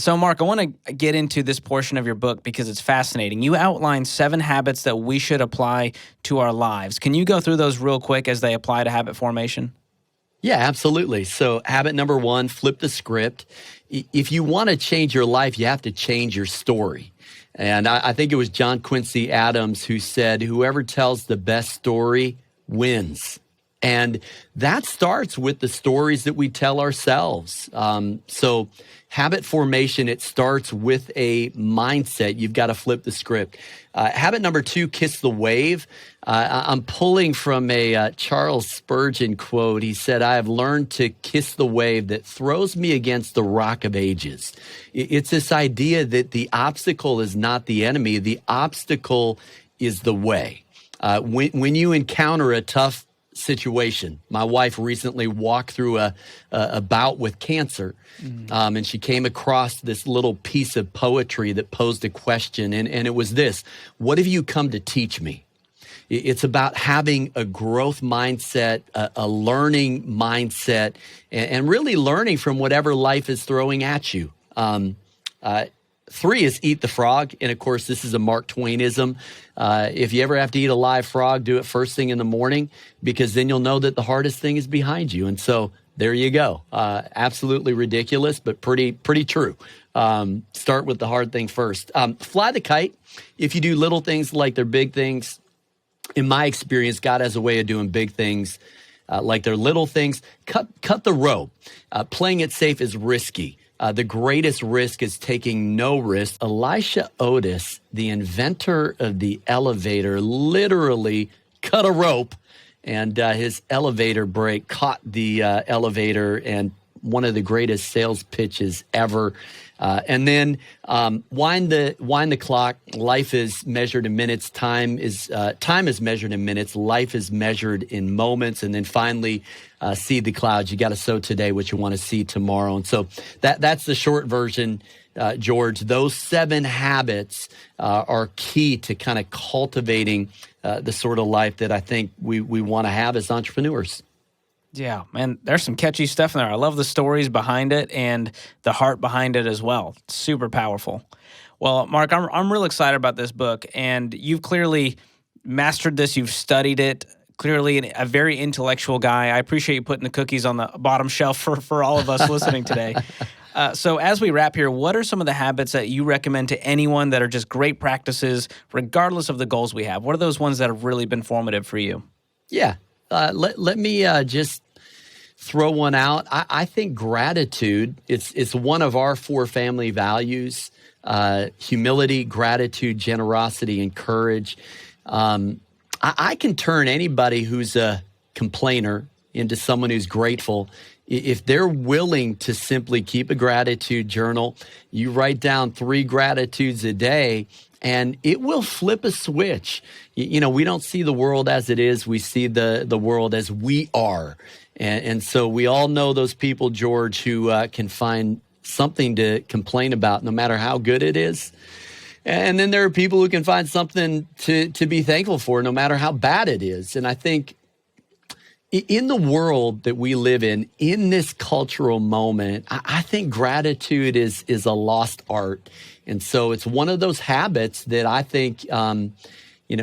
So, Mark, I want to get into this portion of your book because it's fascinating. You outline 7 habits that we should apply to our lives. Can you go through those real quick as they apply to habit formation? Yeah, absolutely. So habit number 1, flip the script. If you want to change your life, you have to change your story. And I think it was John Quincy Adams who said, whoever tells the best story wins. And that starts with the stories that we tell ourselves. So habit formation, it starts with a mindset. You've got to flip the script. Habit number 2, kiss the wave. I'm pulling from a Charles Spurgeon quote. He said, I have learned to kiss the wave that throws me against the rock of ages. It's this idea that the obstacle is not the enemy. The obstacle is the way. When you encounter a tough situation. My wife recently walked through a bout with cancer, and she came across this little piece of poetry that posed a question, and it was this: what have you come to teach me? It's about having a growth mindset, a learning mindset, and really learning from whatever life is throwing at you. 3 is eat the frog. And of course, this is a Mark Twainism. If you ever have to eat a live frog, do it first thing in the morning, because then you'll know that the hardest thing is behind you. And so there you go. Absolutely ridiculous, but pretty true. Start with the hard thing first. Fly the kite. If you do little things like they're big things, in my experience, God has a way of doing big things like they're little things. Cut the rope. Playing it safe is risky. The greatest risk is taking no risk. Elisha Otis, the inventor of the elevator, literally cut a rope, and his elevator brake caught the elevator, and one of the greatest sales pitches ever. And then wind the clock. Life is measured in minutes. Time is measured in minutes. Life is measured in moments. And then finally, seed the clouds. You got to sow today what you want to see tomorrow. And so that's the short version, George. Those 7 habits are key to kind of cultivating the sort of life that I think we want to have as entrepreneurs. Yeah, man, there's some catchy stuff in there. I love the stories behind it and the heart behind it as well. It's super powerful. Well, Mark, I'm real excited about this book, and you've clearly mastered this. You've studied it. Clearly a very intellectual guy. I appreciate you putting the cookies on the bottom shelf for all of us listening today. So as we wrap here, what are some of the habits that you recommend to anyone that are just great practices, regardless of the goals we have? What are those ones that have really been formative for you? Yeah. Let me just throw one out. I think gratitude, it's one of our 4 family values: humility, gratitude, generosity, and courage. I can turn anybody who's a complainer into someone who's grateful if they're willing to simply keep a gratitude journal. You write down 3 gratitudes a day, and it will flip a switch. You know, we don't see the world as it is. We see the world as we are. And so we all know those people, George, who can find something to complain about no matter how good it is. And then there are people who can find something to be thankful for no matter how bad it is. And I think in the world that we live in this cultural moment, I think gratitude is a lost art. And so it's one of those habits that I think,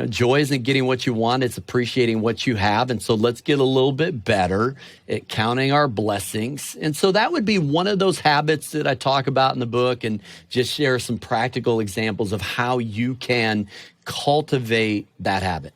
joy isn't getting what you want, it's appreciating what you have. And so let's get a little bit better at counting our blessings. And so that would be one of those habits that I talk about in the book, and just share some practical examples of how you can cultivate that habit.